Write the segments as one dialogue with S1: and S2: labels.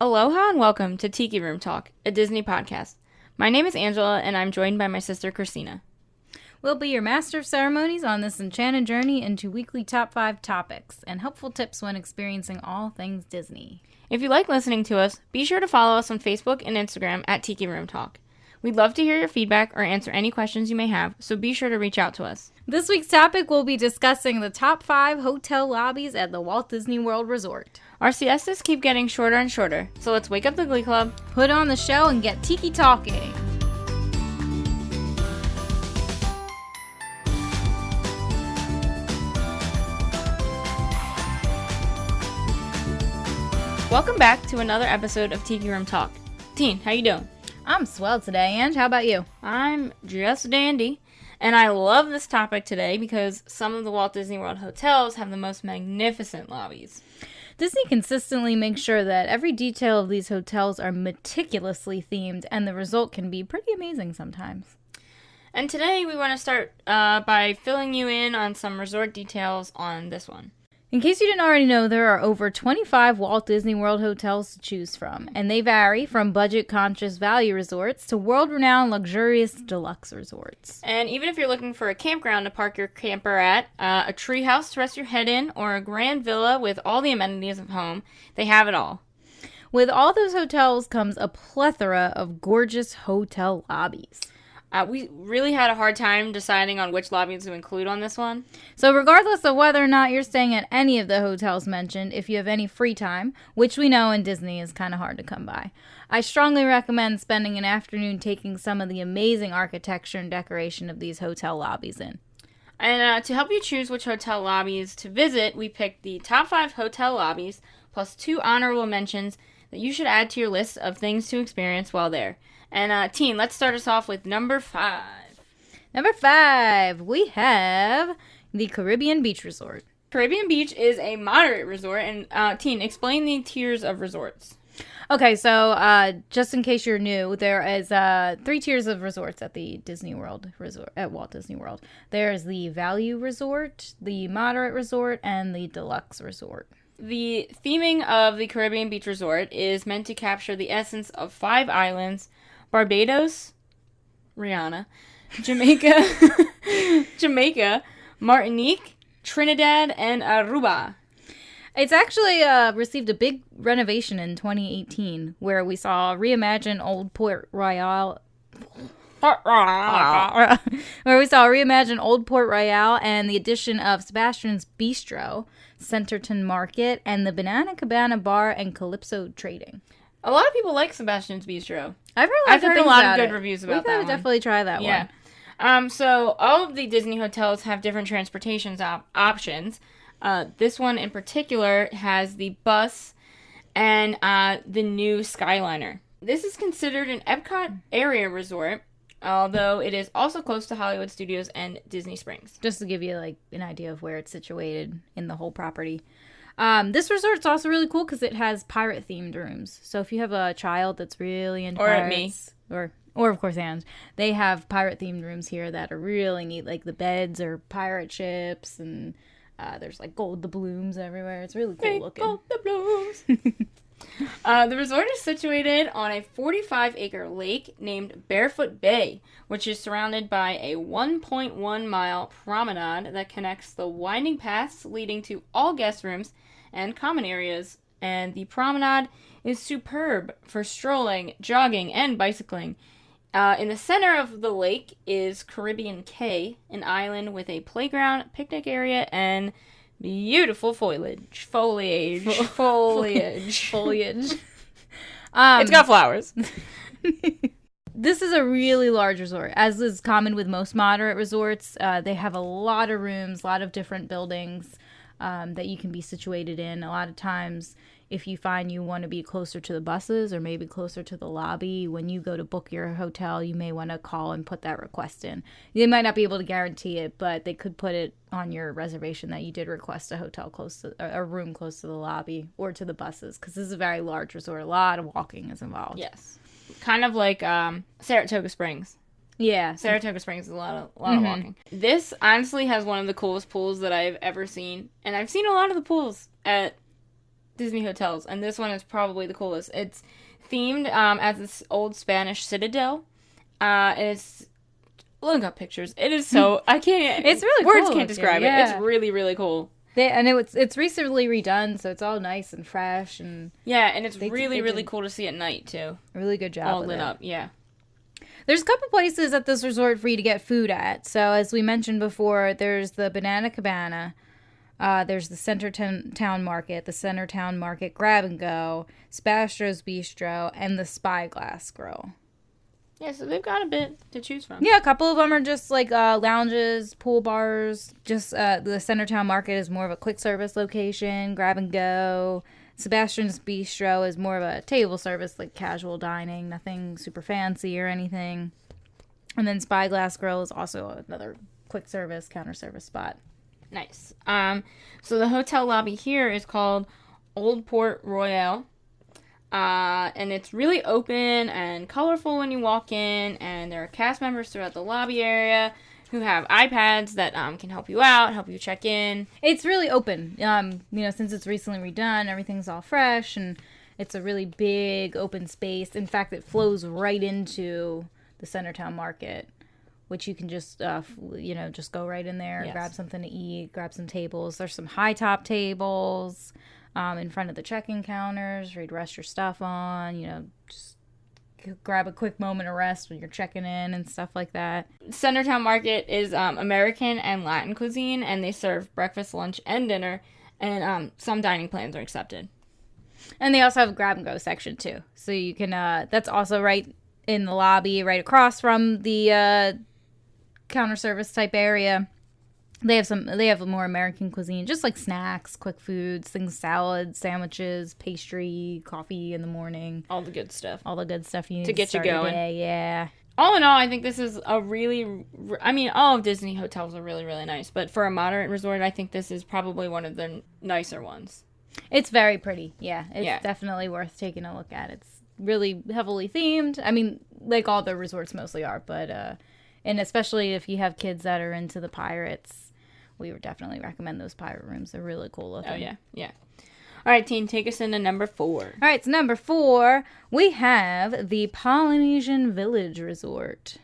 S1: Aloha and welcome to Tiki Room Talk, a Disney podcast. My name is Angela and I'm joined by my sister Christina.
S2: We'll be your master of ceremonies on this enchanted journey into weekly top 5 topics and helpful tips when experiencing all things Disney.
S1: If you like listening to us, be sure to follow us on Facebook and Instagram at Tiki Room Talk. We'd love to hear your feedback or answer any questions you may have, so be sure to reach out to us.
S2: This week's topic will be discussing the top 5 hotel lobbies at the Walt Disney World Resort.
S1: Our siestas keep getting shorter and shorter, so let's wake up the Glee Club,
S2: put on the show, and get Tiki talking.
S1: Welcome back to another episode of Tiki Room Talk. Teen, how you doing?
S2: I'm swell today, Ange. How about you?
S1: I'm just dandy. And I love this topic today because some of the Walt Disney World hotels have the most magnificent lobbies.
S2: Disney consistently makes sure that every detail of these hotels are meticulously themed, and the result can be pretty amazing sometimes.
S1: And today we want to start by filling you in on some resort details on this one.
S2: In case you didn't already know, there are over 25 Walt Disney World hotels to choose from, and they vary from budget-conscious value resorts to world-renowned luxurious deluxe resorts.
S1: And even if you're looking for a campground to park your camper at, a treehouse to rest your head in, or a grand villa with all the amenities of home, they have it all.
S2: With all those hotels comes a plethora of gorgeous hotel lobbies.
S1: We really had a hard time deciding on which lobbies to include on this one.
S2: So regardless of whether or not you're staying at any of the hotels mentioned, if you have any free time, which we know in Disney is kind of hard to come by, I strongly recommend spending an afternoon taking some of the amazing architecture and decoration of these hotel lobbies in.
S1: And to help you choose which hotel lobbies to visit, we picked the top 5 hotel lobbies plus 2 honorable mentions that you should add to your list of things to experience while there. And, Teen, let's start us off with number 5.
S2: Number 5, we have the Caribbean Beach Resort.
S1: Caribbean Beach is a moderate resort, and, Teen, explain the tiers of resorts.
S2: Okay, so just in case you're new, there is 3 tiers of resorts at the Disney World Resort, at Walt Disney World. There is the Value Resort, the Moderate Resort, and the Deluxe Resort.
S1: The theming of the Caribbean Beach Resort is meant to capture the essence of 5 islands: Barbados, Rihanna, Jamaica, Martinique, Trinidad, and Aruba.
S2: It's actually received a big renovation in 2018, where we saw reimagined Old Port Royal, and the addition of Sebastian's Bistro, Centerton Market, and the Banana Cabana Bar and Calypso Trading.
S1: A lot of people like Sebastian's Bistro.
S2: I've heard a lot of good reviews about that one. We gotta definitely try that one.
S1: So all of the Disney hotels have different transportation options. This one in particular has the bus and the new Skyliner. This is considered an Epcot area resort, although it is also close to Hollywood Studios and Disney Springs.
S2: Just to give you like an idea of where it's situated in the whole property. This resort's also really cool because it has pirate-themed rooms. So if you have a child that's really into pirates, or of course Anne, they have pirate-themed rooms here that are really neat. Like the beds are pirate ships, and there's like gold doubloons everywhere. It's really cool looking.
S1: Gold doubloons. The resort is situated on a 45-acre lake named Barefoot Bay, which is surrounded by a 1.1-mile promenade that connects the winding paths leading to all guest rooms and common areas. And the promenade is superb for strolling, jogging, and bicycling. In the center of the lake is Caribbean Cay, an island with a playground, picnic area, and beautiful foliage. It's got flowers.
S2: This is a really large resort. As is common with most moderate resorts, they have a lot of rooms, a lot of different buildings that you can be situated in. A lot of times, if you find you want to be closer to the buses or maybe closer to the lobby, when you go to book your hotel, you may want to call and put that request in. They might not be able to guarantee it, but they could put it on your reservation that you did request a hotel a room close to the lobby or to the buses, because this is a very large resort. A lot of walking is involved.
S1: Yes. Kind of like Saratoga Springs.
S2: Yeah.
S1: Saratoga Springs is a lot of walking. This honestly has one of the coolest pools that I've ever seen. And I've seen a lot of the pools at Disney hotels, and this one is probably the coolest. It's themed as this old Spanish citadel. It's look up pictures. It is so I can't.
S2: It's really
S1: words
S2: cool
S1: can't describe it.
S2: yeah.
S1: It's really really cool.
S2: It's recently redone, so it's all nice and fresh and
S1: Yeah, and it's
S2: they
S1: really
S2: did
S1: cool to see at night too.
S2: a really good job.
S1: All
S2: with
S1: lit
S2: it.
S1: up. Yeah.
S2: There's a couple places at this resort for you to get food at. So as we mentioned before, there's the Banana Cabana. There's the Town Market, the Center Town Market Grab and Go, Spastro's Bistro, and the Spyglass Grill.
S1: Yeah, so they've got a bit to choose from.
S2: Yeah, a couple of them are just like lounges, pool bars. Just the Center Town Market is more of a quick service location, grab and go. Sebastian's Bistro is more of a table service, like casual dining, nothing super fancy or anything. And then Spyglass Grill is also another quick service, counter service spot.
S1: Nice. So the hotel lobby here is called Old Port Royal. And it's really open and colorful when you walk in, and there are cast members throughout the lobby area who have iPads that can help you out, help you check in.
S2: It's really open. Since it's recently redone, everything's all fresh, and it's a really big open space. In fact, it flows right into the Centertown Market, which you can just go right in there,
S1: Yes.
S2: grab something to eat, grab some tables. There's some high top tables in front of the check-in counters where you'd rest your stuff on, just grab a quick moment of rest when you're checking in and stuff like that.
S1: Centertown Market is American and Latin cuisine, and they serve breakfast, lunch, and dinner, and some dining plans are accepted.
S2: And they also have a grab and go section too. So you can, that's also right in the lobby, right across from the counter service type area. They have more American cuisine, just like snacks, quick foods, things, salads, sandwiches, pastry, coffee in the morning.
S1: All the good stuff.
S2: All the good stuff you need
S1: To get you
S2: start your
S1: going.
S2: day, yeah.
S1: All in all, I think this is all of Disney hotels are really, really nice. But for a moderate resort, I think this is probably one of the nicer ones.
S2: It's very pretty. Yeah, it's
S1: Yeah.
S2: definitely worth taking a look at. It's really heavily themed. I mean, like all the resorts mostly are, but and especially if you have kids that are into the pirates, we would definitely recommend those pirate rooms. They're really cool looking.
S1: Oh, yeah. Yeah. All right, team, take us into number 4.
S2: All right, so number 4, we have the Polynesian Village Resort.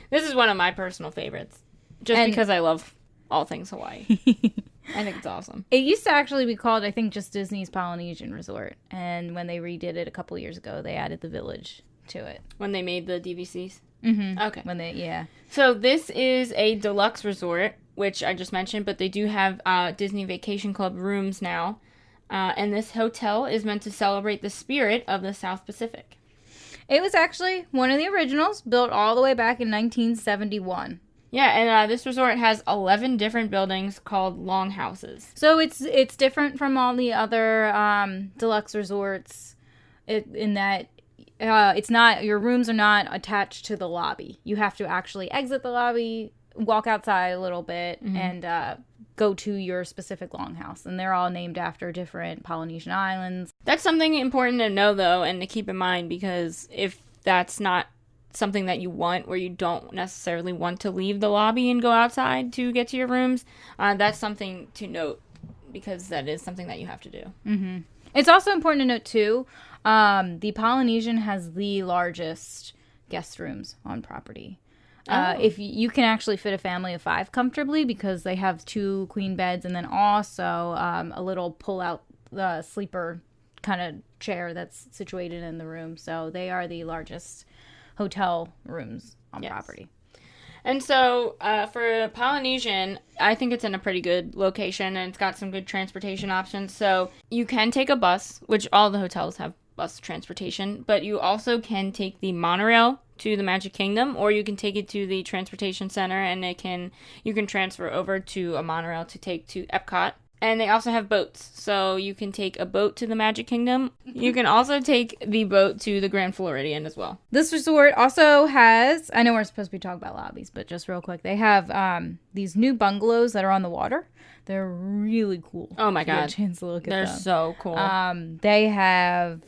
S1: This is one of my personal favorites, just because I love all things Hawaii. I think it's awesome.
S2: It used to actually be called, I think, just Disney's Polynesian Resort. And when they redid it a couple years ago, they added the village to it.
S1: When they made the DVCs?
S2: Mm-hmm.
S1: Okay.
S2: Yeah.
S1: So this is a deluxe resort, which I just mentioned, but they do have Disney Vacation Club rooms now. And this hotel is meant to celebrate the spirit of the South Pacific.
S2: It was actually one of the originals, built all the way back in 1971.
S1: Yeah, and this resort has 11 different buildings called longhouses.
S2: So it's different from all the other deluxe resorts in that it's not, your rooms are not attached to the lobby. You have to actually exit the lobby, walk outside a little bit, and go to your specific longhouse. And they're all named after different Polynesian islands.
S1: That's something important to know, though, and to keep in mind, because if that's not something that you want, where you don't necessarily want to leave the lobby and go outside to get to your rooms, that's something to note, because that is something that you have to do.
S2: Mm-hmm. It's also important to note, too, the Polynesian has the largest guest rooms on property. If you can actually fit a family of 5 comfortably, because they have 2 queen beds and then also a little pull-out sleeper kind of chair that's situated in the room. So they are the largest hotel rooms on property.
S1: And so for Polynesian, I think it's in a pretty good location, and it's got some good transportation options. So you can take a bus, which all the hotels have bus transportation, but you also can take the monorail to the Magic Kingdom, or you can take it to the transportation center, and you can transfer over to a monorail to take to Epcot. And they also have boats, so you can take a boat to the Magic Kingdom. You can also take the boat to the Grand Floridian as well.
S2: This resort also has, I know we're supposed to be talking about Lobbies, but just real quick, they have these new bungalows that are on the water. They're really cool.
S1: Oh my God.
S2: If you get a chance to look at
S1: They're
S2: them.
S1: so cool.
S2: They have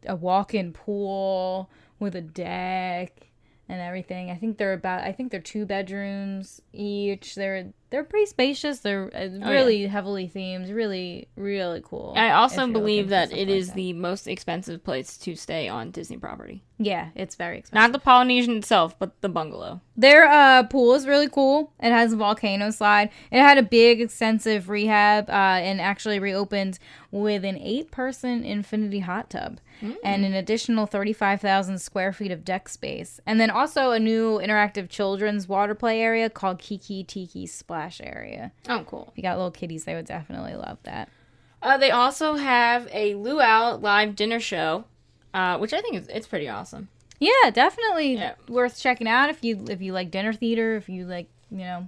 S2: a walk-in pool with a deck and everything. I think they're 2 bedrooms each. They're they're pretty spacious. They're really heavily themed. Really, really cool.
S1: I also believe that it is the most expensive place to stay on Disney property.
S2: Yeah, it's very expensive.
S1: Not the Polynesian itself, but the bungalow.
S2: Their pool is really cool. It has a volcano slide. It had a big, extensive rehab and actually reopened with an 8-person infinity hot tub and an additional 35,000 square feet of deck space. And then also a new interactive children's water play area called Tiki Splash Area.
S1: Oh, cool.
S2: If you got little kiddies, they would definitely love that.
S1: They also have a luau live dinner show, which I think it's pretty awesome.
S2: Yeah, definitely worth checking out if you like dinner theater, if you like,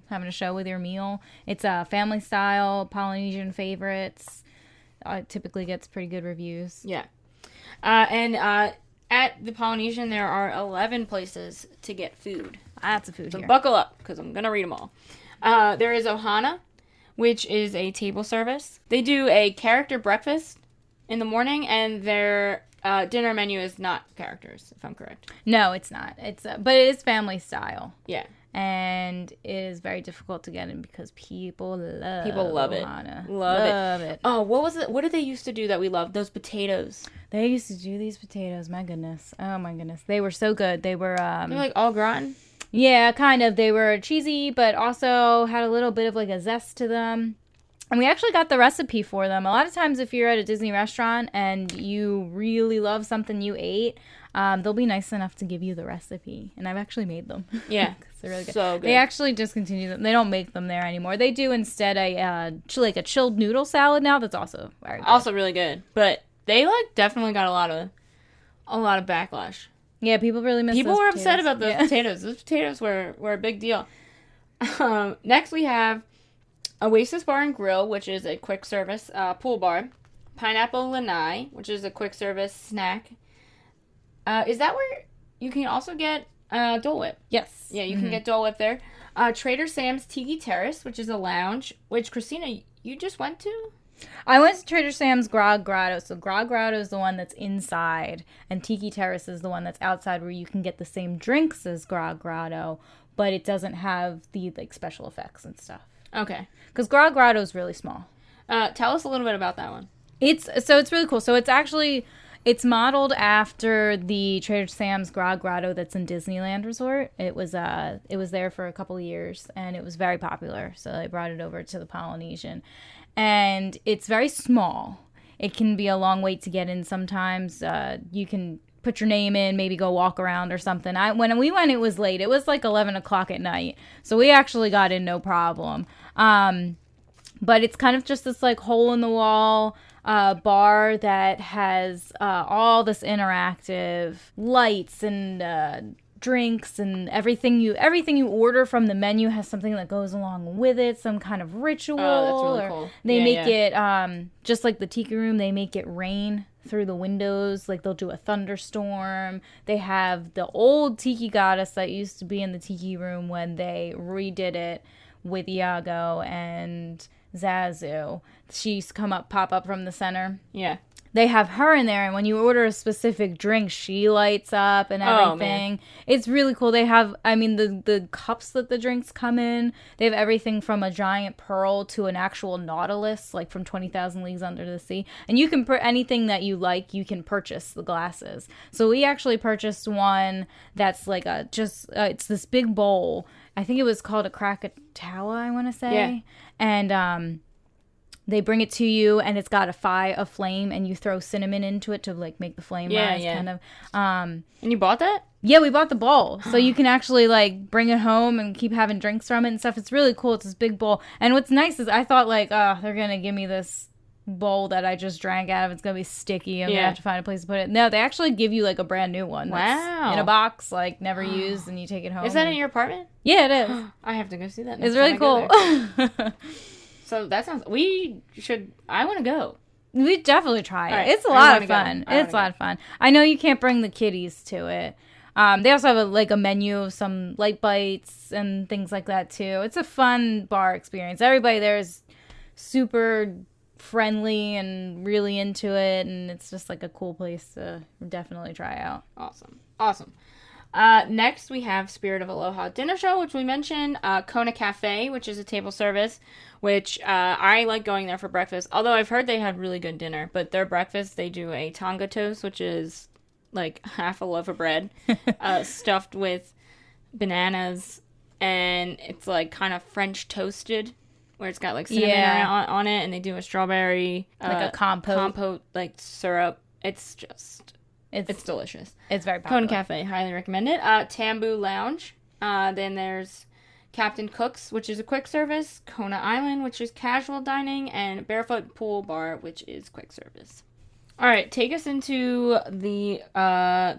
S2: having a show with your meal. It's a family style, Polynesian favorites. Typically gets pretty good reviews.
S1: Yeah. And at the Polynesian, there are 11 places to get food.
S2: Lots of food
S1: so
S2: here.
S1: Buckle up, because I'm going to read them all. There is Ohana, which is a table service. They do a character breakfast in the morning, and their dinner menu is not characters, if I'm correct.
S2: No, it's not. But it is family style.
S1: Yeah.
S2: And it is very difficult to get in because people love
S1: Ohana.
S2: it. Love it.
S1: Oh, what was it? What did they used to do that we loved? Those potatoes.
S2: They used to do these potatoes. My goodness. Oh, my goodness. They were so good. They were...
S1: They're like all gratin?
S2: Yeah, kind of. They were cheesy, but also had a little bit of like a zest to them. And we actually got the recipe for them. A lot of times if you're at a Disney restaurant and you really love something you ate, they'll be nice enough to give you the recipe. And I've actually made them.
S1: Yeah.
S2: They're really good.
S1: So good.
S2: They actually discontinued them. They don't make them there anymore. They do instead a chilled noodle salad now. That's also very good.
S1: Also really good. But they definitely got a lot of backlash.
S2: Yeah, people really miss
S1: People
S2: those
S1: were
S2: potatoes.
S1: upset about those potatoes. Those potatoes were a big deal. Next we have Oasis Bar and Grill, which is a quick service pool bar. Pineapple Lanai, which is a quick service snack. Is that where you can also get Dole Whip?
S2: Yes.
S1: Yeah, you can get Dole Whip there. Trader Sam's Tiki Terrace, which is a lounge, which Christina, you just went to?
S2: I went to Trader Sam's Grog Grotto. So Grog Grotto is the one that's inside, and Tiki Terrace is the one that's outside, where you can get the same drinks as Grog Grotto, but it doesn't have the special effects and stuff.
S1: Okay.
S2: Because Grog Grotto is really small.
S1: Tell us a little bit about that one.
S2: It's really cool. So it's modeled after the Trader Sam's Grog Grotto that's in Disneyland Resort. It was there for a couple of years, and it was very popular. So they brought it over to the Polynesian. And it's very small. It can be a long wait to get in sometimes. You can put your name in, maybe go walk around or something. When we went, it was late. It was 11 o'clock at night. So we actually got in no problem. But it's kind of just this hole-in-the-wall bar that has all this interactive lights and drinks, and everything you order from the menu has something that goes along with it, some kind of ritual.
S1: Oh, that's really cool.
S2: They make it just like the Tiki Room. They make it rain through the windows. They'll do a thunderstorm. They have the old Tiki goddess that used to be in the Tiki Room when they redid it with Iago and Zazu. She's pop up from the center.
S1: Yeah.
S2: They have her in there, and when you order a specific drink, she lights up and everything. It's really cool. They have, the cups that the drinks come in, they have everything from a giant pearl to an actual Nautilus, from 20,000 Leagues Under the Sea. And you can put anything that you like, you can purchase the glasses. So we actually purchased one that's it's this big bowl. I think it was called a Krakatawa, I want to say.
S1: Yeah.
S2: And, they bring it to you, and it's got a flame, and you throw cinnamon into it to make the flame rise, kind of.
S1: And you bought that?
S2: Yeah, we bought the bowl, so you can actually bring it home and keep having drinks from it and stuff. It's really cool. It's this big bowl, and what's nice is I thought they're gonna give me this bowl that I just drank out of. It's gonna be sticky. I'm gonna have to find a place to put it. No, they actually give you a brand new one.
S1: Wow.
S2: In a box, never used, and you take it home.
S1: Is that in your apartment?
S2: Yeah, it is.
S1: I have to go see that.
S2: It's really cool.
S1: So that sounds. I want to go.
S2: We definitely try it.
S1: Right,
S2: it's a lot of fun. It's a lot of fun. I know you can't bring the kiddies to it. They also have a menu of some light bites and things like that too. It's a fun bar experience. Everybody there is super friendly and really into it, and it's just a cool place to definitely try out.
S1: Awesome. Next, we have Spirit of Aloha Dinner Show, which we mentioned. Kona Cafe, which is a table service, which I like going there for breakfast. Although I've heard they had really good dinner. But their breakfast, they do a tonga toast, which is like half a loaf of bread stuffed with bananas. And it's like kind of French toasted, where it's got like cinnamon on it. And they do a strawberry.
S2: Like a compote.
S1: Like syrup. It's delicious.
S2: It's very popular.
S1: Kona Cafe, highly recommend it. Tambu Lounge. Then there's Captain Cook's, which is a quick service. Kona Island, which is casual dining. And Barefoot Pool Bar, which is quick service. All right, take us into the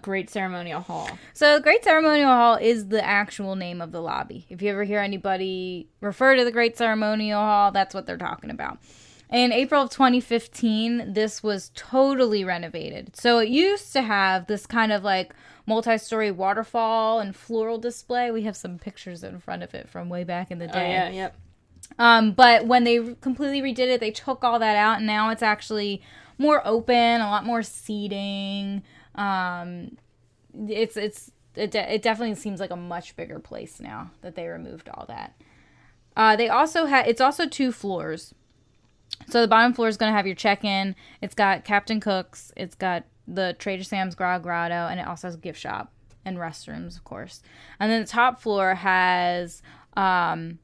S1: Great Ceremonial Hall.
S2: So the Great Ceremonial Hall is the actual name of the lobby. If you ever hear anybody refer to the Great Ceremonial Hall, that's what they're talking about. In April of 2015, this was totally renovated. So it used to have this kind of like multi-story waterfall and floral display. We have some pictures in front of it from way back in the day.
S1: Oh, yeah, yep.
S2: But when they completely redid it, they took all that out, and now it's actually more open, a lot more seating. It definitely seems like a much bigger place now that they removed all that. It's also 2 floors. So the bottom floor is going to have your check-in. It's got Captain Cook's. It's got the Trader Sam's Grotto, and it also has a gift shop and restrooms, of course. And then the top floor has 2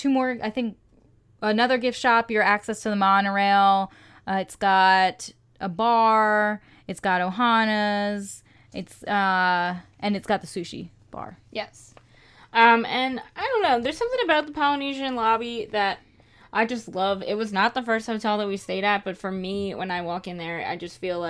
S2: more, I think, another gift shop, your access to the monorail. It's got a bar. It's got Ohana's. And it's got the sushi bar.
S1: Yes. And I don't know. There's something about the Polynesian lobby that I just love. It was not the first hotel that we stayed at, but for me, when I walk in there, I just feel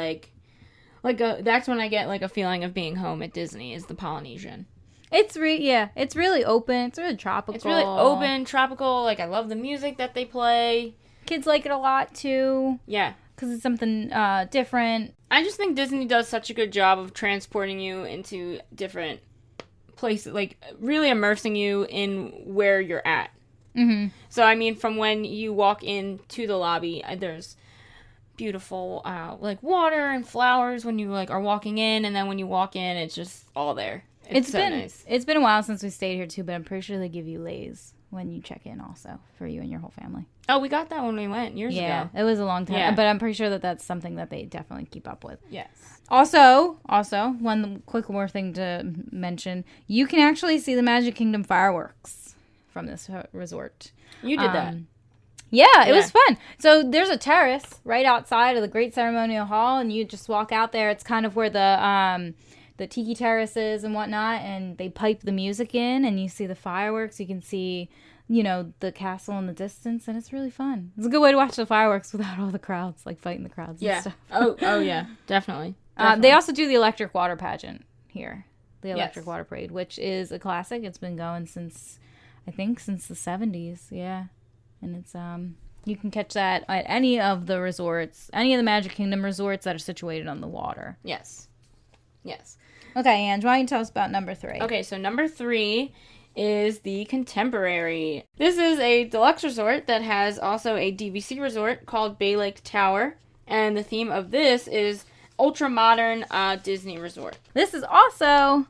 S1: that's when I get like a feeling of being home at Disney, is the Polynesian.
S2: It's really open. It's really tropical.
S1: It's really open, tropical. Like, I love the music that they play.
S2: Kids like it a lot too.
S1: Yeah.
S2: Because it's something different.
S1: I just think Disney does such a good job of transporting you into different places, like really immersing you in where you're at.
S2: Mm-hmm.
S1: So, I mean, from when you walk into the lobby, there's beautiful, like, water and flowers when you, like, are walking in. And then when you walk in, it's just all there. It's so nice.
S2: It's been a while since we stayed here, too, but I'm pretty sure they give you lays when you check in also for you and your whole family.
S1: Oh, we got that when we went years ago.
S2: Yeah, it was a long time.
S1: Yeah.
S2: But I'm pretty sure that that's something that they definitely keep up with.
S1: Yes.
S2: Also, one quick more thing to mention. You can actually see the Magic Kingdom fireworks from this resort.
S1: You did that.
S2: Yeah, it was fun. So there's a terrace right outside of the Great Ceremonial Hall, and you just walk out there. It's kind of where the Tiki terrace is and whatnot, and they pipe the music in, and you see the fireworks. You can see, the castle in the distance, and it's really fun. It's a good way to watch the fireworks without all the crowds, like fighting the crowds and stuff.
S1: Oh yeah, definitely.
S2: They also do the electric water pageant here, the electric water parade, which is a classic. It's been going since the 70s, yeah. And it's, you can catch that at any of the resorts, any of the Magic Kingdom resorts that are situated on the water.
S1: Yes. Yes.
S2: Okay, Ange, why don't you tell us about number 3?
S1: Okay, so number 3 is the Contemporary. This is a deluxe resort that has also a DVC resort called Bay Lake Tower. And the theme of this is ultra-modern Disney resort.
S2: This is also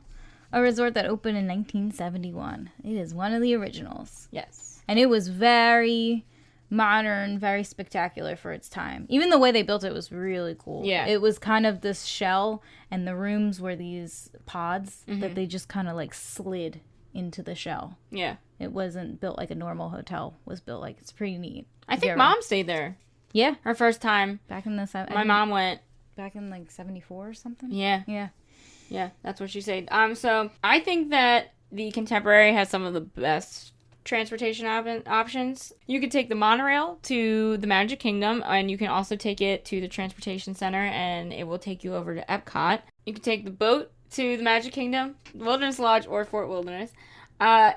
S2: a resort that opened in 1971. It is one of the originals.
S1: Yes.
S2: And it was very modern, very spectacular for its time. Even the way they built it was really cool.
S1: Yeah.
S2: It was kind of this shell, and the rooms were these pods that they just kind of like slid into the shell.
S1: Yeah.
S2: It wasn't built like a normal hotel was built like. It's pretty neat.
S1: I think Mom stayed there.
S2: Yeah.
S1: Her first time.
S2: Back in the...
S1: My mom went.
S2: Back in like 74 or something?
S1: Yeah.
S2: Yeah.
S1: Yeah, that's what she said. So I think that the Contemporary has some of the best transportation options. You could take the monorail to the Magic Kingdom, and you can also take it to the Transportation Center, and it will take you over to Epcot. You can take the boat to the Magic Kingdom, Wilderness Lodge, or Fort Wilderness.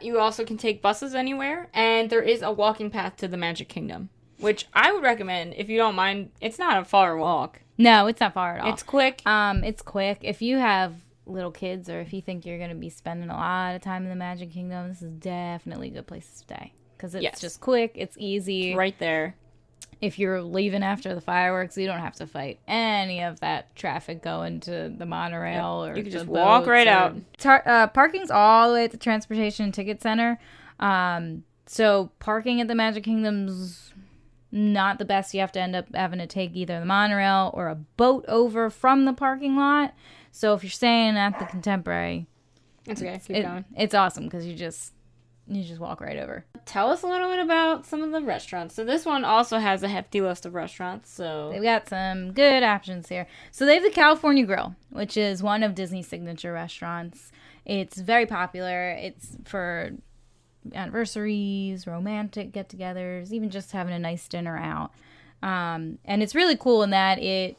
S1: You also can take buses anywhere, and there is a walking path to the Magic Kingdom, which I would recommend if you don't mind. It's not a far walk.
S2: No, it's not far at all.
S1: It's quick.
S2: It's quick. If you have little kids, or if you think you're going to be spending a lot of time in the Magic Kingdom, this is definitely a good place to stay. Because it's just quick, it's easy.
S1: It's right there.
S2: If you're leaving after the fireworks, you don't have to fight any of that traffic going to the monorail or
S1: you can
S2: the
S1: just walk right out.
S2: Parking's all the way at the Transportation and Ticket Center. So parking at the Magic Kingdom's not the best. You have to end up having to take either the monorail or a boat over from the parking lot. So if you're staying at the Contemporary,
S1: It's okay. Keep going.
S2: it's awesome because you just walk right over.
S1: Tell us a little bit about some of the restaurants. So this one also has a hefty list of restaurants. So
S2: They've got some good options here. So they have the California Grill, which is one of Disney's signature restaurants. It's very popular. It's for anniversaries, romantic get-togethers, even just having a nice dinner out. And it's really cool in that it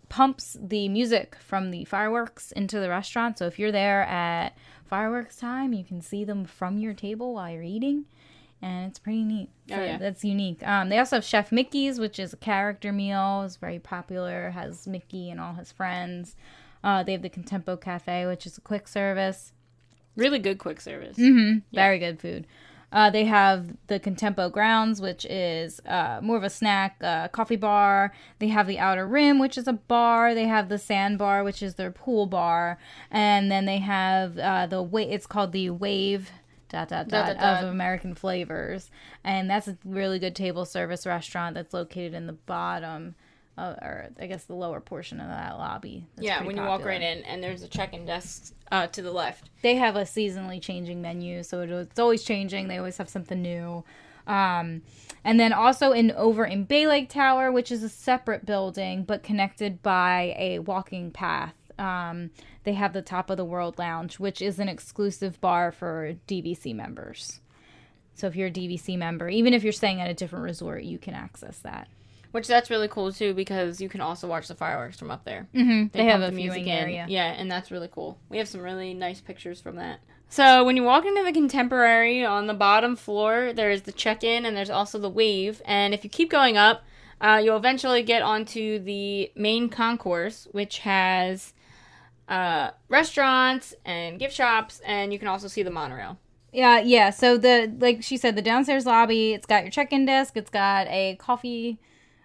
S2: pumps the music from the fireworks into the restaurant. So if you're there at fireworks time, you can see them from your table while you're eating. And it's pretty neat. So that's unique. They also have Chef Mickey's, which is a character meal. It's very popular. Has Mickey and all his friends. They have the Contempo Cafe, which is a quick service.
S1: really good quick service.
S2: Mm-hmm. Very good food. They have the Contempo Grounds, which is more of a snack coffee bar. They have the Outer Rim, which is a bar. They have the Sand Bar, which is their pool bar. And then they have it's called the Wave... of American Flavors, and that's a really good table service restaurant that's located in the bottom, or I guess the lower portion of that lobby. That's
S1: when you walk right in, and there's a check-in desk to the left.
S2: They have a seasonally changing menu, so it's always changing. They always have something new. And then also over in Bay Lake Tower, which is a separate building but connected by a walking path. They have the Top of the World Lounge, which is an exclusive bar for DVC members. So if you're a DVC member, even if you're staying at a different resort, you can access that.
S1: Which that's really cool too, because you can also watch the fireworks from up there.
S2: Mm-hmm. They have
S1: pump
S2: a
S1: the music
S2: viewing
S1: in.
S2: area.
S1: Yeah, and that's really cool. We have some really nice pictures from that. So when you walk into the Contemporary, on the bottom floor, there's the check-in and there's also the Wave. And if you keep going up, you'll eventually get onto the main concourse, which has restaurants and gift shops, and you can also see the monorail.
S2: Yeah. So like she said, the downstairs lobby, it's got your check-in desk, it's got a coffee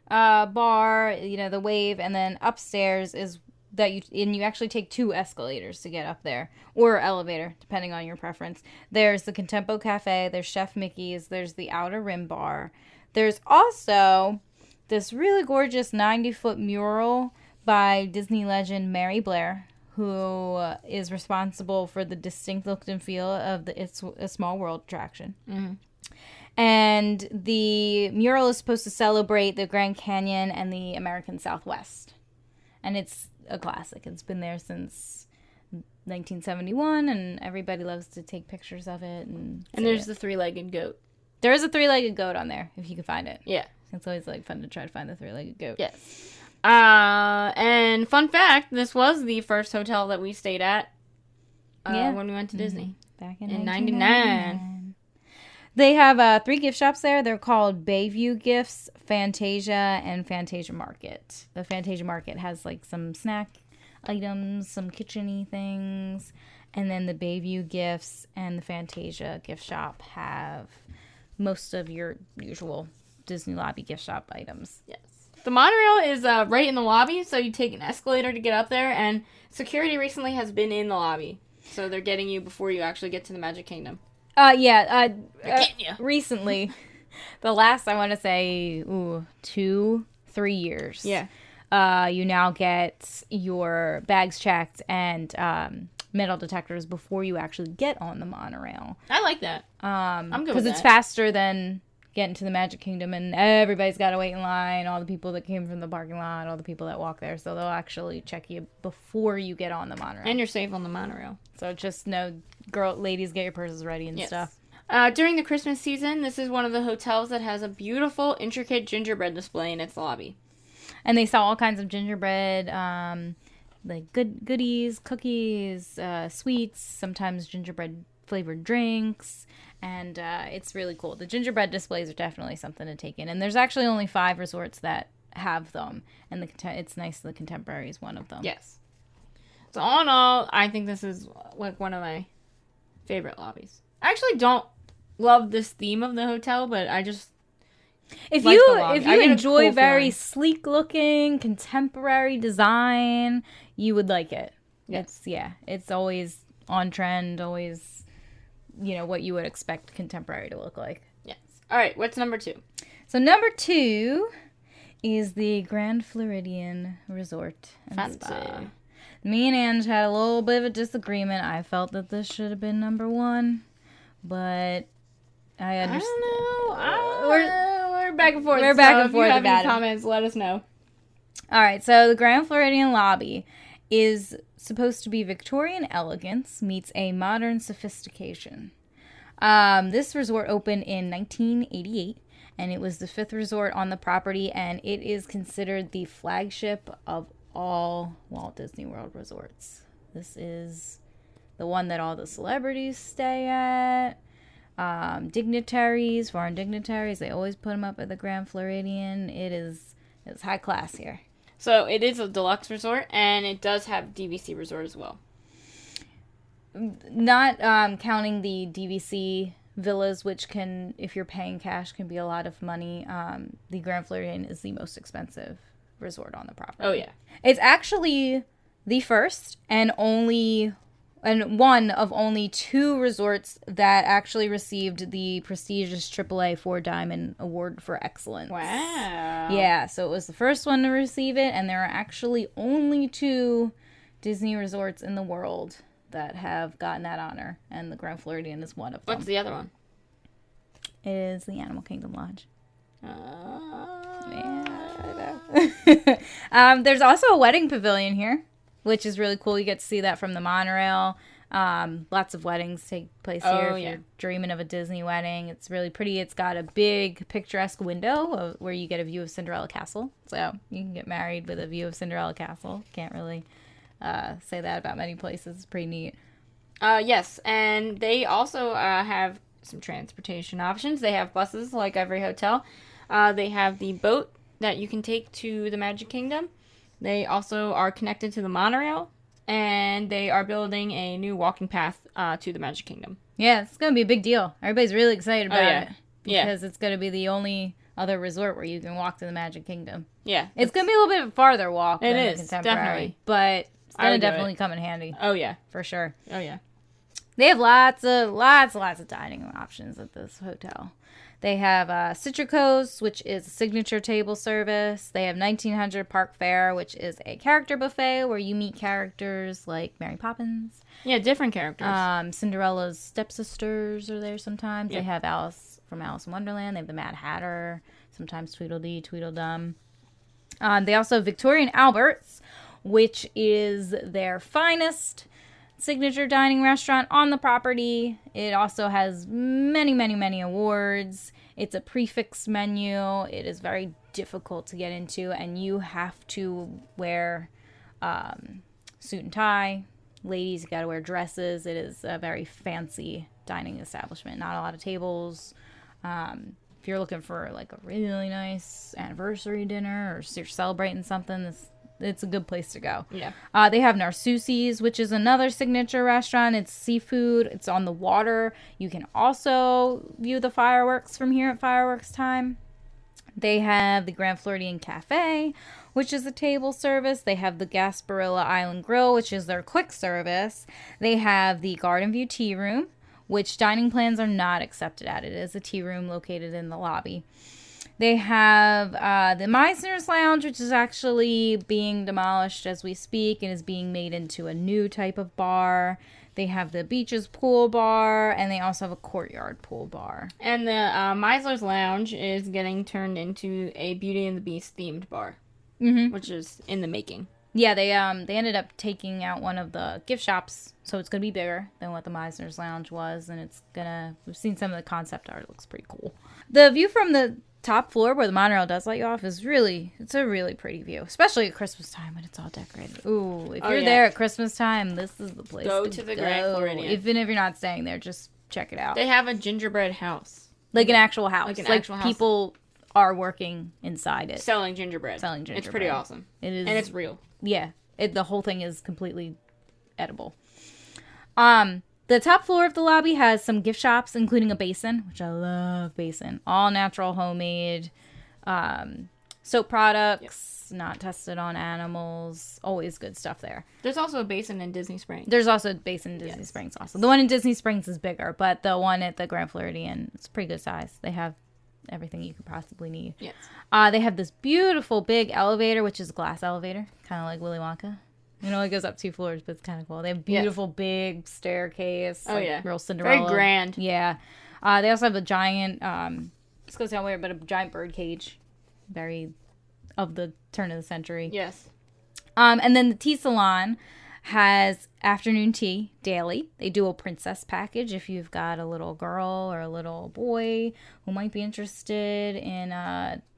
S2: bar, the Wave, and then upstairs is that you actually take 2 escalators to get up there, or elevator, depending on your preference. There's the Contempo Cafe, there's Chef Mickey's, there's the Outer Rim Bar. There's also this really gorgeous 90-foot mural by Disney legend Mary Blair, who is responsible for the distinct look and feel of the It's a Small World attraction. Mm-hmm. And the mural is supposed to celebrate the Grand Canyon and the American Southwest. And it's a classic. It's been there since 1971, and everybody loves to take pictures of it. And
S1: there's the 3-legged goat.
S2: There is a 3-legged goat on there, if you can find it.
S1: Yeah.
S2: It's always fun to try to find the 3-legged goat.
S1: Yes. And fun fact, this was the first hotel that we stayed at when we went to Disney.
S2: Back in
S1: 1999.
S2: They have 3 gift shops there. They're called Bayview Gifts, Fantasia, and Fantasia Market. The Fantasia Market has some snack items, some kitchen-y things. And then the Bayview Gifts and the Fantasia gift shop have most of your usual Disney lobby gift shop items.
S1: Yes. The monorail is right in the lobby, so you take an escalator to get up there, and security recently has been in the lobby. So they're getting you before you actually get to the Magic Kingdom.
S2: Recently, the last, I want to say, 2-3 years.
S1: Yeah.
S2: You now get your bags checked and metal detectors before you actually get on the monorail.
S1: I like that. I'm good with that.
S2: Because it's faster than getting to the Magic Kingdom, and everybody's got to wait in line, all the people that came from the parking lot, all the people that walk there, so they'll actually check you before you get on the monorail.
S1: And you're safe on the monorail.
S2: So just ladies, get your purses ready and stuff.
S1: During the Christmas season, this is one of the hotels that has a beautiful, intricate gingerbread display in its lobby.
S2: And they sell all kinds of gingerbread, goodies, cookies, sweets, sometimes gingerbread flavored drinks, and it's really cool. The gingerbread displays are definitely something to take in, and there's actually only 5 resorts that have them, and it's nice the Contemporary is one of them.
S1: Yes. So all in all, I think this is one of my favorite lobbies. I actually don't love this theme of the hotel, but I just
S2: If
S1: like the lobby.
S2: if
S1: I
S2: you
S1: get a
S2: enjoy
S1: cool
S2: very
S1: feeling.
S2: sleek looking contemporary design, you would like it.
S1: Yes.
S2: It's always on trend, always what you would expect contemporary to look like.
S1: Yes. All right. What's number 2?
S2: So number 2 is the Grand Floridian Resort and Spa.
S1: Fancy.
S2: Me and Ange had a little bit of a disagreement. I felt that this should have been number 1, but I understand.
S1: I don't know. We're back and forth.
S2: We're back and
S1: If
S2: forth
S1: you have
S2: about
S1: any
S2: it.
S1: comments, let us know.
S2: All right, so the Grand Floridian Lobby is supposed to be Victorian elegance meets a modern sophistication. This resort opened in 1988, and it was the 5th resort on the property, and it is considered the flagship of all Walt Disney World resorts. This is the one that all the celebrities stay at. Dignitaries, foreign dignitaries, they always put them up at the Grand Floridian. It's high class here.
S1: So it is a deluxe resort, and it does have DVC resort as well.
S2: Not counting the DVC villas, which can, if you're paying cash, can be a lot of money. The Grand Floridian is the most expensive resort on the property.
S1: Oh, yeah.
S2: It's actually the first and one of only 2 resorts that actually received the prestigious AAA 4-Diamond Award for Excellence.
S1: Wow.
S2: Yeah, so it was the first one to receive it, and there are actually only 2 Disney resorts in the world that have gotten that honor, and the Grand Floridian is one of them.
S1: What's the other one?
S2: It is the Animal Kingdom Lodge. There's also a wedding pavilion here, which is really cool. You get to see that from the monorail. Lots of weddings take place here. If you're dreaming of a Disney wedding, it's really pretty. It's got a big picturesque window where you get a view of Cinderella Castle. So you can get married with a view of Cinderella Castle. Can't really say that about many places. It's pretty neat.
S1: Yes, and they also have some transportation options. They have buses like every hotel. They have the boat that you can take to the Magic Kingdom. They also are connected to the monorail, and they are building a new walking path to the Magic Kingdom.
S2: Yeah, it's going to be a big deal. Everybody's really excited about it.
S1: Yeah.
S2: Because it's going to be the only other resort where you can walk to the Magic Kingdom.
S1: Yeah.
S2: It's going to be a little bit farther walk than the Contemporary.
S1: Definitely.
S2: But it's going to definitely come in handy.
S1: Oh, yeah.
S2: For sure.
S1: Oh, yeah.
S2: They have lots of dining options at this hotel. They have Citricos, which is a signature table service. They have 1900 Park Fare, which is a character buffet where you meet characters like Mary Poppins.
S1: Yeah, different characters.
S2: Cinderella's stepsisters are there sometimes.
S1: Yep.
S2: They have Alice from Alice in Wonderland. They have the Mad Hatter, sometimes Tweedledee, Tweedledum. They also have Victorian Albert's, which is their finest signature dining restaurant on the property. It also has many awards. It's a prefix menu. It is very difficult to get into, and you have to wear suit and tie. Ladies, you gotta wear dresses. It is a very fancy dining establishment. Not a lot of tables. If you're looking for like a really nice anniversary dinner or you're celebrating something, it's a good place to go.
S1: Yeah.
S2: They have Narcissus, which is another signature restaurant. It's seafood. It's on the water. You can also view the fireworks from here at fireworks time. They have the Grand Floridian Cafe, which is a table service. They have the Gasparilla Island Grill, which is their quick service. They have the Garden View Tea Room, which dining plans are not accepted at. It is a tea room located in the lobby. They have the Meisner's Lounge, which is actually being demolished as we speak and is being made into a new type of bar. They have the Beaches Pool Bar, and they also have a Courtyard Pool Bar.
S1: And the Meisler's Lounge is getting turned into a Beauty and the Beast themed bar, which is in the making.
S2: Yeah, they ended up taking out one of the gift shops, so it's going to be bigger than what the Meisner's Lounge was, and we've seen some of the concept art. It looks pretty cool. The view from the top floor where the monorail does let you off it's a really pretty view, especially at Christmas time when it's all decorated. Ooh, if you're there at Christmas time, this is the place to
S1: the
S2: go.
S1: Grand Floridian.
S2: Even if you're not staying there, just check it out.
S1: They have a gingerbread house.
S2: Like an actual house.
S1: Like an actual house.
S2: People are working inside it.
S1: Selling gingerbread. It's pretty awesome.
S2: It is.
S1: And it's real.
S2: Yeah. The whole thing is completely edible. The top floor of the lobby has some gift shops, including a basin, which I love basin. All natural, homemade soap products, not tested on animals. Always good stuff there.
S1: There's also a basin in Disney Springs.
S2: There's also a basin in Disney Springs also. The one in Disney Springs is bigger, but the one at the Grand Floridian, it's pretty good size. They have everything you could possibly need.
S1: Yes.
S2: They have this beautiful big elevator, which is a glass elevator, kind of like Willy Wonka. You know, it goes up 2 floors, but it's kind of cool. They have beautiful big staircase.
S1: Oh, yeah.
S2: Real Cinderella.
S1: Very grand.
S2: Yeah. They also have a giant, this goes down weird, but a giant bird cage. Very of the turn of the century.
S1: Yes.
S2: And then the tea salon has afternoon tea daily. They do a princess package if you've got a little girl or a little boy who might be interested in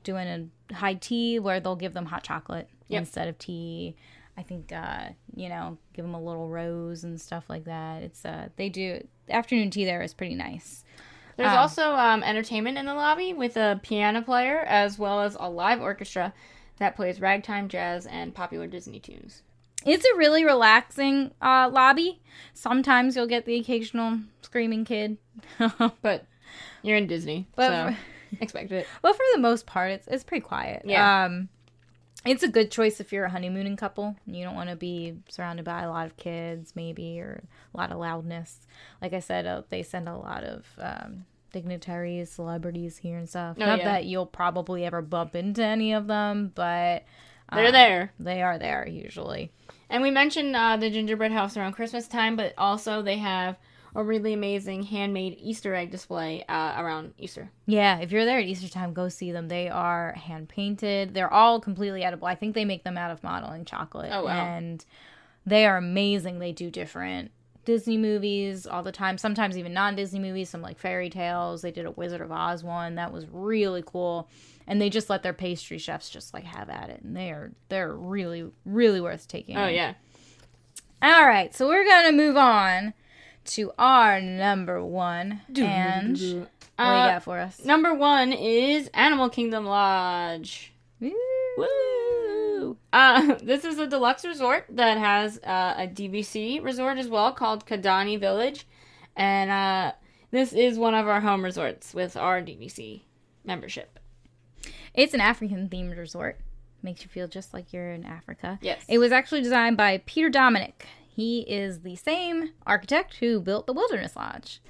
S2: doing a high tea where they'll give them hot chocolate instead of tea. I think, give them a little rose and stuff like that. It's they do afternoon tea there is pretty nice.
S1: There's also entertainment in the lobby with a piano player as well as a live orchestra that plays ragtime, jazz, and popular Disney tunes.
S2: It's a really relaxing lobby. Sometimes you'll get the occasional screaming kid.
S1: But you're in Disney, so expect it.
S2: But for the most part, it's pretty quiet.
S1: Yeah.
S2: It's a good choice if you're a honeymooning couple. You don't want to be surrounded by a lot of kids, maybe, or a lot of loudness. Like I said, they send a lot of dignitaries, celebrities here and stuff. Not that you'll probably ever bump into any of them, but
S1: they're there.
S2: They are there usually.
S1: And we mentioned the gingerbread house around Christmas time, but also they have a really amazing handmade Easter egg display around Easter. Yeah,
S2: if you're there at Easter time, go see them. They are hand painted. They're all completely edible. I think they make them out of modeling chocolate.
S1: Oh, wow.
S2: And they are amazing. They do different Disney movies all the time. Sometimes even non-Disney movies, some like fairy tales. They did a Wizard of Oz one. That was really cool. And they just let their pastry chefs just like have at it. And they're really, really worth taking.
S1: Oh, yeah.
S2: All right. So we're going to move on to our number one. And what do you got for us?
S1: Number one is Animal Kingdom Lodge.
S2: Woo!
S1: Woo! This is a deluxe resort that has a DVC resort as well called Kidani Village. And this is one of our home resorts with our DVC membership.
S2: It's an African-themed resort. Makes you feel just like you're in Africa.
S1: Yes.
S2: It was actually designed by Peter Dominic. He is the same architect who built the Wilderness Lodge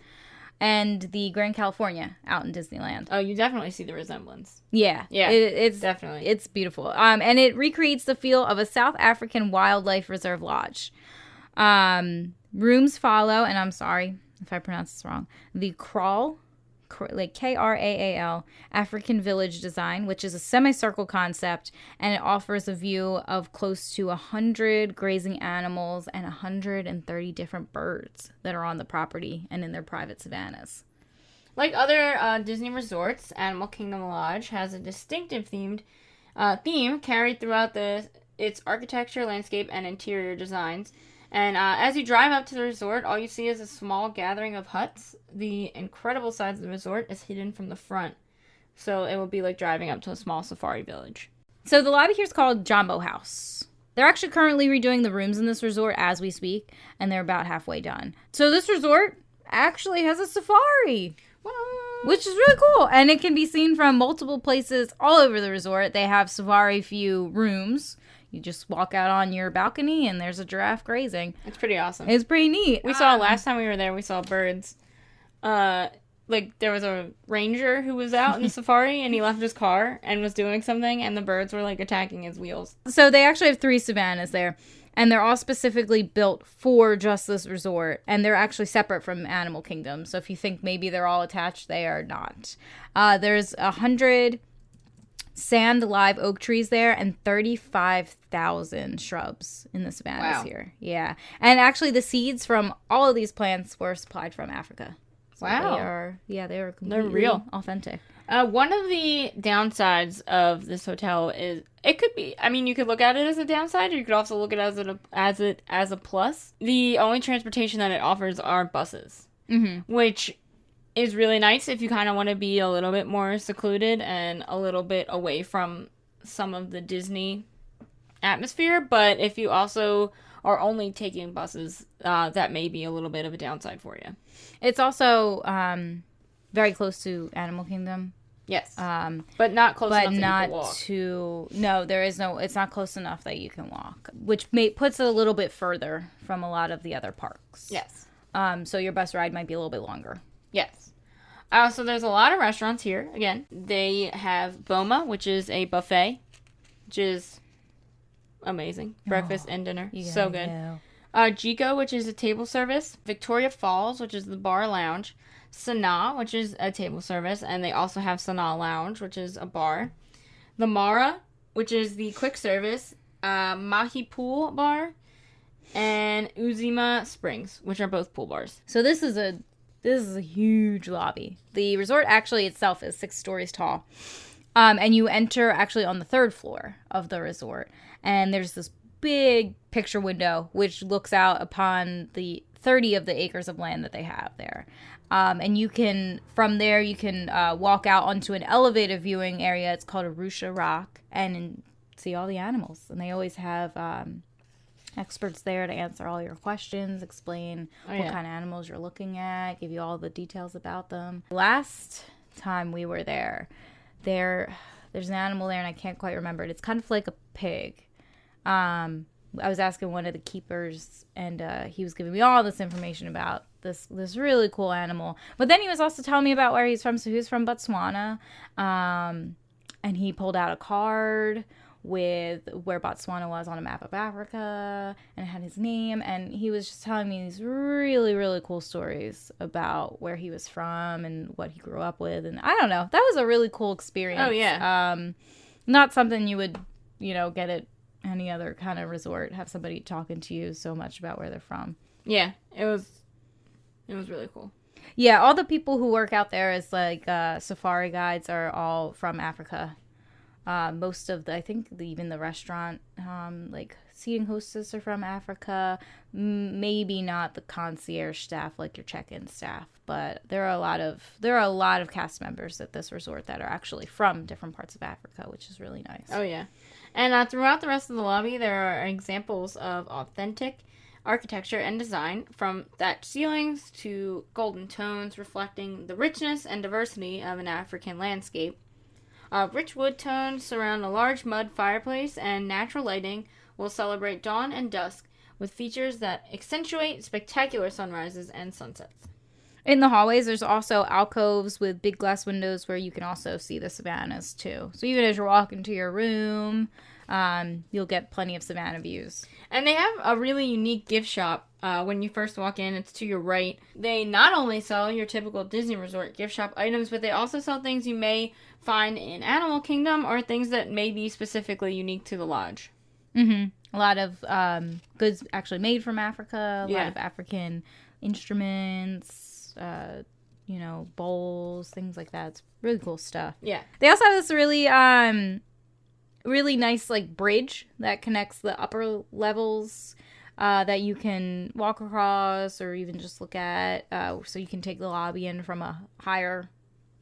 S2: and the Grand California out in Disneyland.
S1: Oh, you definitely see the resemblance.
S2: Yeah.
S1: Yeah,
S2: it's
S1: definitely.
S2: It's beautiful. And it recreates the feel of a South African wildlife reserve lodge. Rooms follow, and I'm sorry if I pronounce this wrong, the Kraal, like Kraal, African village design, which is a semicircle concept, and it offers a view of close to 100 grazing animals and 130 different birds that are on the property and in their private savannas.
S1: Like other Disney resorts, Animal Kingdom Lodge has a distinctive theme carried throughout its architecture, landscape, and interior designs. And as you drive up to the resort, all you see is a small gathering of huts. The incredible size of the resort is hidden from the front. So it will be like driving up to a small safari village.
S2: So the lobby here is called Jumbo House. They're actually currently redoing the rooms in this resort as we speak, and they're about halfway done. So this resort actually has a safari, which is really cool. And it can be seen from multiple places all over the resort. They have safari view rooms. You just walk out on your balcony and there's a giraffe grazing.
S1: It's pretty awesome.
S2: It's pretty neat.
S1: We saw last time we were there, we saw birds. Like there was a ranger who was out in the safari and he left his car and was doing something and the birds were like attacking his wheels.
S2: So they actually have 3 savannas there and they're all specifically built for just this resort and they're actually separate from Animal Kingdom. So if you think maybe they're all attached, they are not. There's 100 sand live oak trees there and 35,000 shrubs in the savannas here. Yeah. And actually the seeds from all of these plants were supplied from Africa. So
S1: wow.
S2: They are completely
S1: They're real.
S2: Authentic.
S1: One of the downsides of this hotel is it could be, I mean, you could look at it as a downside or you could also look at it as a plus. The only transportation that it offers are buses, which is really nice if you kind of want to be a little bit more secluded and a little bit away from some of the Disney atmosphere. But if you also are only taking buses, that may be a little bit of a downside for you.
S2: It's also very close to Animal Kingdom.
S1: Yes. But not close enough that you can walk.
S2: No, there is no, it's not close enough that you can walk, which puts it a little bit further from a lot of the other parks.
S1: Yes.
S2: So your bus ride might be a little bit longer.
S1: Yes. So there's a lot of restaurants here. Again, they have Boma, which is a buffet, which is amazing. Breakfast and dinner. So good. Jiko, which is a table service. Victoria Falls, which is the bar lounge. Sanaa, which is a table service. And they also have Sanaa Lounge, which is a bar. The Mara, which is the quick service. Mahi Pool Bar. And Uzima Springs, which are both pool bars.
S2: So this is a huge lobby. The resort actually itself is 6 stories tall. And you enter actually on the 3rd floor of the resort. And there's this big picture window which looks out upon the 30 of the acres of land that they have there. And you can, from there, you can walk out onto an elevated viewing area. It's called Arusha Rock, and see all the animals. And they always have experts there to answer all your questions, explain what kind of animals you're looking at, give you all the details about them. Last time we were there's an animal there, and I can't quite remember it. It's kind of like a pig. I was asking one of the keepers, and he was giving me all this information about this really cool animal. But then he was also telling me about where he's from. So he's from Botswana, and he pulled out a card with where Botswana was on a map of Africa, and it had his name, and he was just telling me these really, really cool stories about where he was from and what he grew up with, and I don't know, that was a really cool experience.
S1: Oh, yeah.
S2: Not something you would, get at any other kind of resort, have somebody talking to you so much about where they're from.
S1: Yeah, it was really cool.
S2: Yeah, all the people who work out there as like safari guides are all from Africa. Most of even the restaurant, like seating hostess are from Africa. Maybe not the concierge staff, like your check-in staff, but there are a lot of cast members at this resort that are actually from different parts of Africa, which is really nice.
S1: Oh yeah, and throughout the rest of the lobby, there are examples of authentic architecture and design, from thatched ceilings to golden tones reflecting the richness and diversity of an African landscape. Rich wood tones surround a large mud fireplace, and natural lighting will celebrate dawn and dusk with features that accentuate spectacular sunrises and sunsets.
S2: In the hallways, there's also alcoves with big glass windows where you can also see the savannas too. So even as you're walking to your room, you'll get plenty of savanna views.
S1: And they have a really unique gift shop. When you first walk in, it's to your right. They not only sell your typical Disney Resort gift shop items, but they also sell things you may find in Animal Kingdom or things that may be specifically unique to the lodge.
S2: Mm-hmm. A lot of goods actually made from Africa. A lot of African instruments, bowls, things like that. It's really cool stuff.
S1: Yeah.
S2: They also have this really really nice like bridge that connects the upper levels that you can walk across or even just look at, so you can take the lobby in from a higher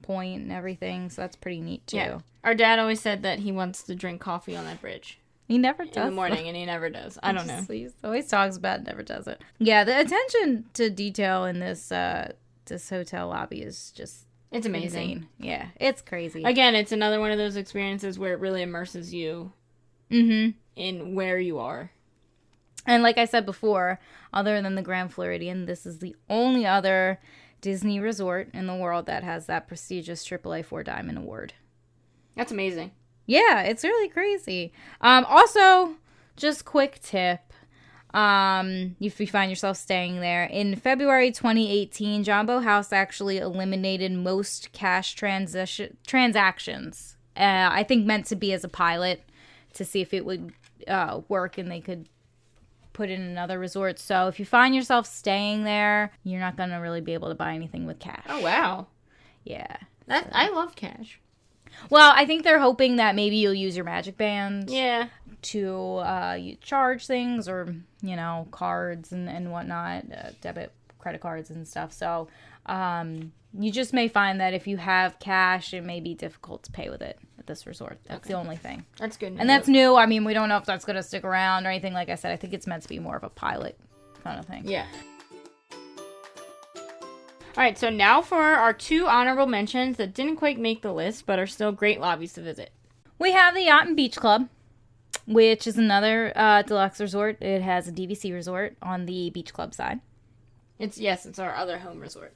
S2: point and everything. So that's pretty neat too. Yeah.
S1: Our dad always said that he wants to drink coffee on that bridge.
S2: He never does.
S1: In the morning, and he never does. I don't know.
S2: He always talks about it, never does it. Yeah, the attention to detail in this hotel lobby is just...
S1: It's amazing.
S2: Insane. Yeah, it's crazy.
S1: Again, it's another one of those experiences where it really immerses you in where you are.
S2: And like I said before, other than the Grand Floridian, this is the only other Disney resort in the world that has that prestigious AAA 4 Diamond Award.
S1: That's amazing.
S2: Yeah, it's really crazy. Also, just quick tip. If you find yourself staying there, in February 2018, Jambo House actually eliminated most cash transactions. I think meant to be as a pilot to see if it would work and they could put in another resort. So if you find yourself staying there, you're not going to really be able to buy anything with cash.
S1: Oh, wow.
S2: Yeah.
S1: I love cash.
S2: Well, I think they're hoping that maybe you'll use your magic band.
S1: Yeah.
S2: To charge things or, cards and whatnot, debit, credit cards and stuff. So you just may find that if you have cash, it may be difficult to pay with it at this resort. That's the only thing.
S1: That's good.
S2: And that's new. I mean, we don't know if that's going to stick around or anything. Like I said, I think it's meant to be more of a pilot kind of thing.
S1: Yeah. All right, so now for our 2 honorable mentions that didn't quite make the list, but are still great lobbies to visit.
S2: We have the Yacht and Beach Club, which is another deluxe resort. It has a DVC resort on the Beach Club side.
S1: It's our other home resort.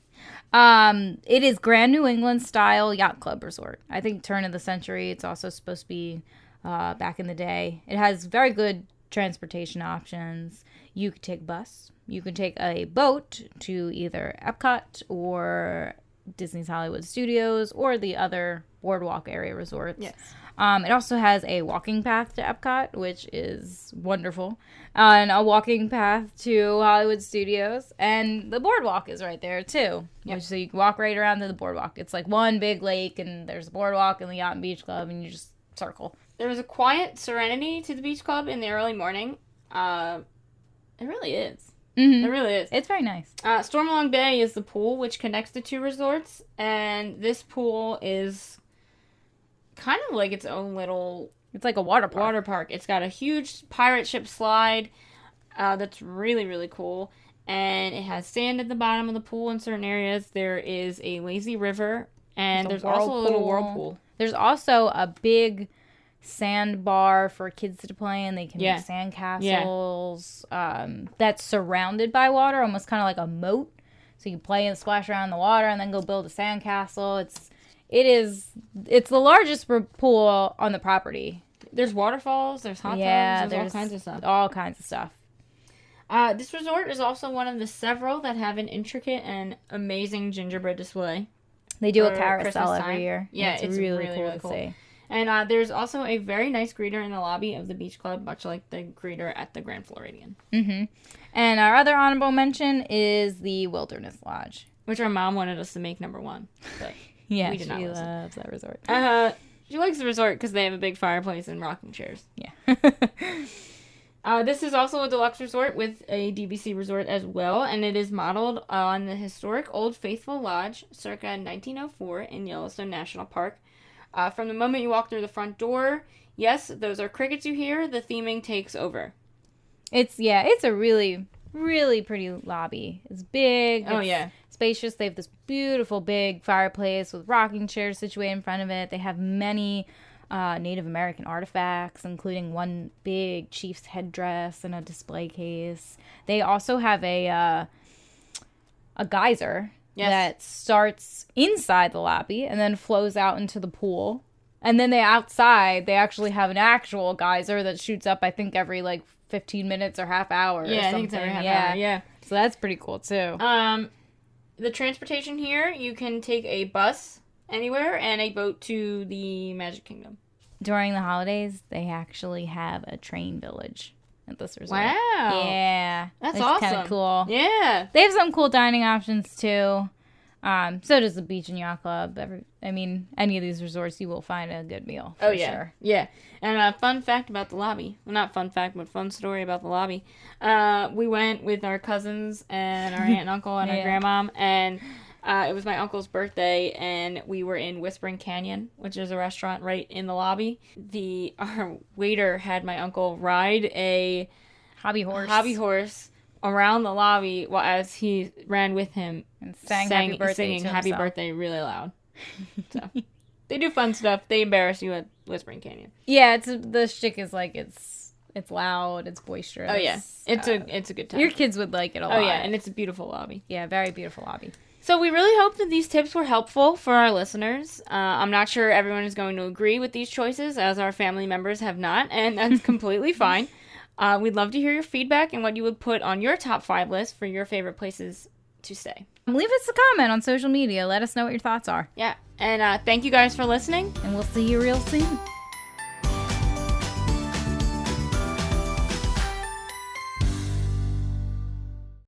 S2: It is Grand New England style yacht club resort. I think turn of the century. It's also supposed to be back in the day. It has very good transportation options. You could take a bus. You could take a boat to either Epcot or Disney's Hollywood Studios or the other boardwalk area resorts.
S1: Yes.
S2: It also has a walking path to Epcot, which is wonderful, and a walking path to Hollywood Studios, and the boardwalk is right there too.
S1: Yep.
S2: So you can walk right around to the boardwalk. It's like one big lake, and there's a boardwalk and the Yacht and Beach Club, and you just circle.
S1: There's a quiet serenity to the beach club in the early morning. It really is.
S2: Mm-hmm.
S1: It really is.
S2: It's very nice.
S1: Stormalong Bay is the pool which connects the 2 resorts, and this pool is kind of like its own little...
S2: It's like a water park.
S1: It's got a huge pirate ship slide that's really, really cool, and it has sand at the bottom of the pool in certain areas. There is a lazy river, and there's also a little whirlpool.
S2: There's also a big sandbar for kids to play in. They can make sand castles that's surrounded by water, almost kind of like a moat. So you can play and splash around in the water and then go build a sand castle. It's the largest pool on the property.
S1: There's waterfalls, there's hot tubs, there's all kinds of stuff.
S2: All kinds of stuff.
S1: This resort is also one of the several that have an intricate and amazing gingerbread display.
S2: They do a carousel every year.
S1: Yeah, it's really cool to see. And there's also a very nice greeter in the lobby of the beach club, much like the greeter at the Grand Floridian.
S2: Mm-hmm. And our other honorable mention is the Wilderness Lodge,
S1: which our mom wanted us to make number 1. But
S2: yeah, she loves that resort.
S1: She likes the resort because they have a big fireplace and rocking chairs.
S2: Yeah.
S1: This is also a deluxe resort with a DVC resort as well, and it is modeled on the historic Old Faithful Lodge circa 1904 in Yellowstone National Park. From the moment you walk through the front door, yes, those are crickets you hear, the theming takes over.
S2: It's a really, really pretty lobby. It's big. It's spacious. They have this beautiful big fireplace with rocking chairs situated in front of it. They have many Native American artifacts, including one big chief's headdress and a display case. They also have a geyser. Yes. That starts inside the lobby and then flows out into the pool. And then they actually have an actual geyser that shoots up, I think, every, 15 minutes or half hour or something.
S1: I think it's every half hour, yeah.
S2: So that's pretty cool, too.
S1: The transportation here, you can take a bus anywhere and a boat to the Magic Kingdom.
S2: During the holidays, they actually have a train village at this resort.
S1: Wow.
S2: Yeah.
S1: That's awesome.
S2: Kind of cool.
S1: Yeah.
S2: They have some cool dining options, too. So does the Beach and Yacht Club. Any of these resorts, you will find a good meal, for sure.
S1: Yeah. And a fun fact about the lobby. Well, not fun fact, but fun story about the lobby. We went with our cousins and our aunt and uncle and our grandmom, and it was my uncle's birthday, and we were in Whispering Canyon, which is a restaurant right in the lobby. Our waiter had my uncle ride a hobby horse around the lobby as he ran with him
S2: and singing
S1: Happy Birthday really loud. So they do fun stuff. They embarrass you at Whispering Canyon.
S2: Yeah, the shtick is it's loud, it's boisterous.
S1: Oh yeah, it's a good time.
S2: Your kids would like it a lot.
S1: Oh yeah, and it's a beautiful lobby.
S2: Yeah, very beautiful lobby.
S1: So we really hope that these tips were helpful for our listeners. I'm not sure everyone is going to agree with these choices, as our family members have not, and that's completely fine. We'd love to hear your feedback and what you would put on your top 5 list for your favorite places to stay.
S2: Leave us a comment on social media. Let us know what your thoughts are.
S1: Yeah, and thank you guys for listening.
S2: And we'll see you real soon.